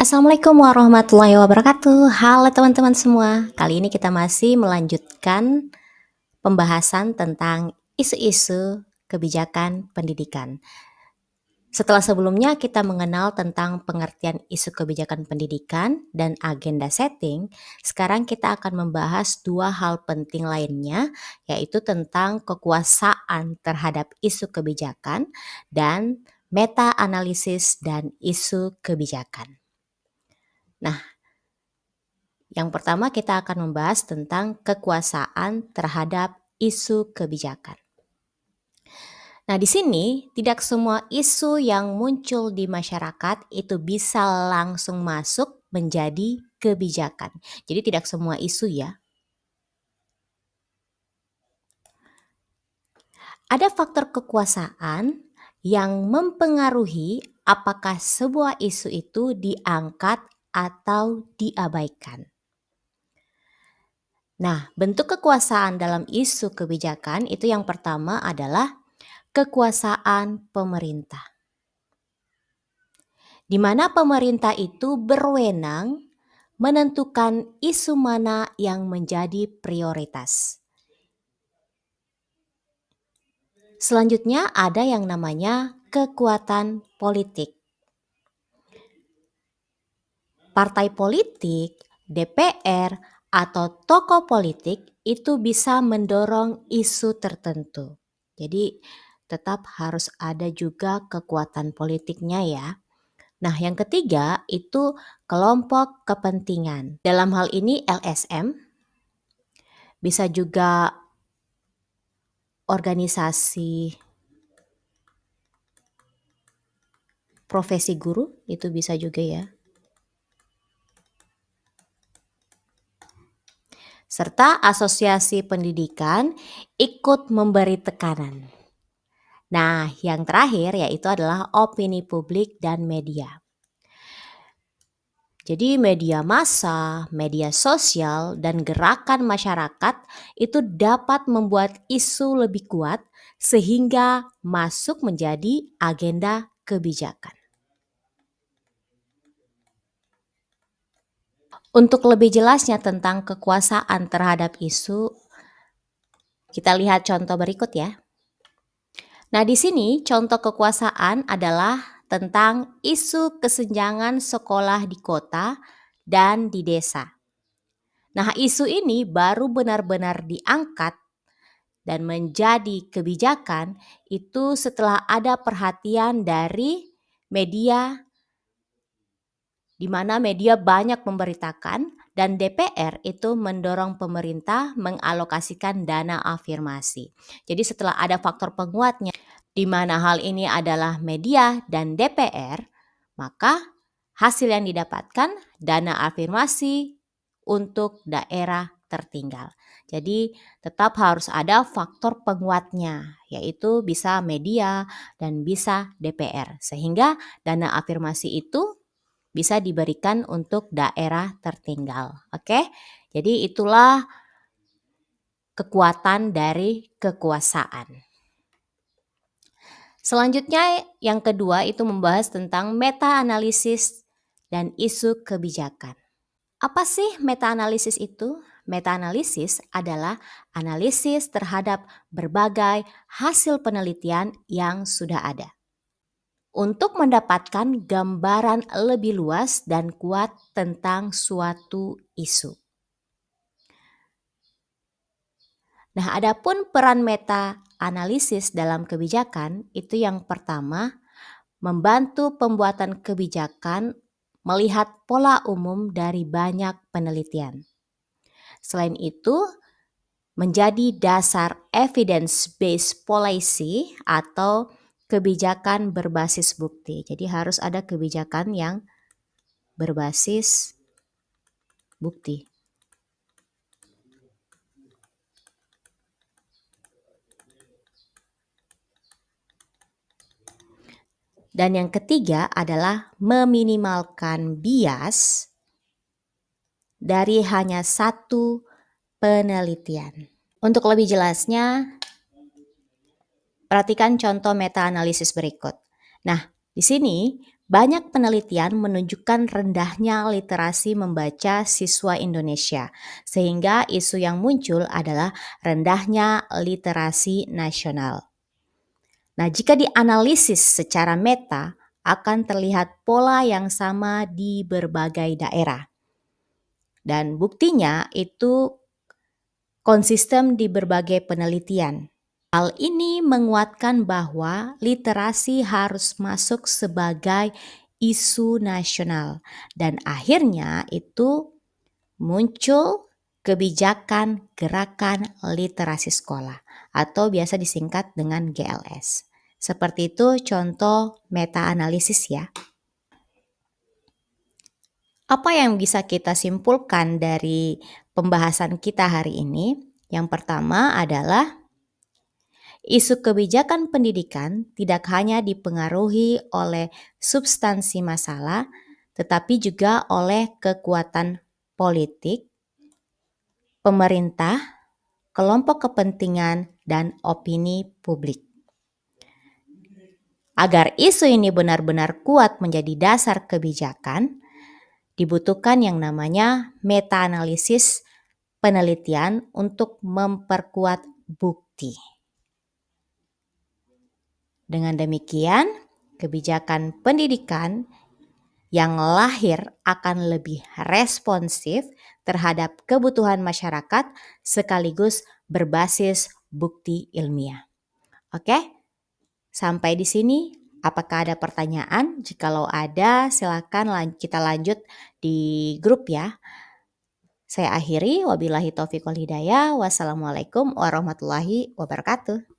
Assalamualaikum warahmatullahi wabarakatuh. Halo teman-teman semua. Kali ini kita masih melanjutkan pembahasan tentang isu-isu kebijakan pendidikan. Setelah sebelumnya kita mengenal tentang pengertian isu kebijakan pendidikan dan agenda setting, sekarang kita akan membahas dua hal penting lainnya, yaitu tentang kekuasaan terhadap isu kebijakan dan meta-analisis dan isu kebijakan. Nah, yang pertama kita akan membahas tentang kekuasaan terhadap isu kebijakan. Nah, di sini tidak semua isu yang muncul di masyarakat itu bisa langsung masuk menjadi kebijakan. Jadi tidak semua isu ya. Ada faktor kekuasaan yang mempengaruhi apakah sebuah isu itu diangkat atau diabaikan. Nah, bentuk kekuasaan dalam isu kebijakan itu yang pertama adalah kekuasaan pemerintah, di mana pemerintah itu berwenang menentukan isu mana yang menjadi prioritas. Selanjutnya ada yang namanya kekuatan politik. Partai politik, DPR, atau tokoh politik itu bisa mendorong isu tertentu. Jadi tetap harus ada juga kekuatan politiknya ya. Nah, yang ketiga itu kelompok kepentingan. Dalam hal ini LSM, bisa juga organisasi profesi guru, itu bisa juga ya. Serta asosiasi pendidikan ikut memberi tekanan. Nah, yang terakhir yaitu adalah opini publik dan media. Jadi media massa, media sosial, dan gerakan masyarakat itu dapat membuat isu lebih kuat sehingga masuk menjadi agenda kebijakan. Untuk lebih jelasnya tentang kekuasaan terhadap isu, kita lihat contoh berikut ya. Nah, di sini contoh kekuasaan adalah tentang isu kesenjangan sekolah di kota dan di desa. Nah, isu ini baru benar-benar diangkat dan menjadi kebijakan itu setelah ada perhatian dari media, di mana media banyak memberitakan dan DPR itu mendorong pemerintah mengalokasikan dana afirmasi. Jadi setelah ada faktor penguatnya, di mana hal ini adalah media dan DPR, maka hasil yang didapatkan dana afirmasi untuk daerah tertinggal. Jadi tetap harus ada faktor penguatnya, yaitu bisa media dan bisa DPR. Sehingga dana afirmasi itu bisa diberikan untuk daerah tertinggal. Oke, jadi itulah kekuatan dari kekuasaan. Selanjutnya yang kedua itu membahas tentang meta-analisis dan isu kebijakan. Apa sih meta-analisis itu? Meta-analisis adalah analisis terhadap berbagai hasil penelitian yang sudah ada, untuk mendapatkan gambaran lebih luas dan kuat tentang suatu isu. Nah, adapun peran meta-analisis dalam kebijakan itu yang pertama, membantu pembuatan kebijakan melihat pola umum dari banyak penelitian. Selain itu, menjadi dasar evidence-based policy atau kebijakan berbasis bukti. Jadi harus ada kebijakan yang berbasis bukti. Dan yang ketiga adalah meminimalkan bias dari hanya satu penelitian. Untuk lebih jelasnya, perhatikan contoh meta-analisis berikut. Nah, di sini Banyak penelitian menunjukkan rendahnya literasi membaca siswa Indonesia, sehingga isu yang muncul adalah rendahnya literasi nasional. Nah, jika dianalisis secara meta, akan terlihat pola yang sama di berbagai daerah. Dan buktinya itu konsisten di berbagai penelitian. Hal ini menguatkan bahwa literasi harus masuk sebagai isu nasional dan akhirnya itu muncul kebijakan gerakan literasi sekolah atau biasa disingkat dengan GLS. Seperti itu contoh meta-analisis ya. Apa yang bisa kita simpulkan dari pembahasan kita hari ini? Yang pertama adalah isu kebijakan pendidikan tidak hanya dipengaruhi oleh substansi masalah, tetapi juga oleh kekuatan politik, pemerintah, kelompok kepentingan, dan opini publik. Agar isu ini benar-benar kuat menjadi dasar kebijakan, dibutuhkan yang namanya meta-analisis penelitian untuk memperkuat bukti. Dengan demikian, kebijakan pendidikan yang lahir akan lebih responsif terhadap kebutuhan masyarakat sekaligus berbasis bukti ilmiah. Oke, sampai di sini. Apakah ada pertanyaan? Jikalau ada, silakan kita lanjut di grup ya. Saya akhiri, wabillahi taufiq wal hidayah. Wassalamualaikum warahmatullahi wabarakatuh.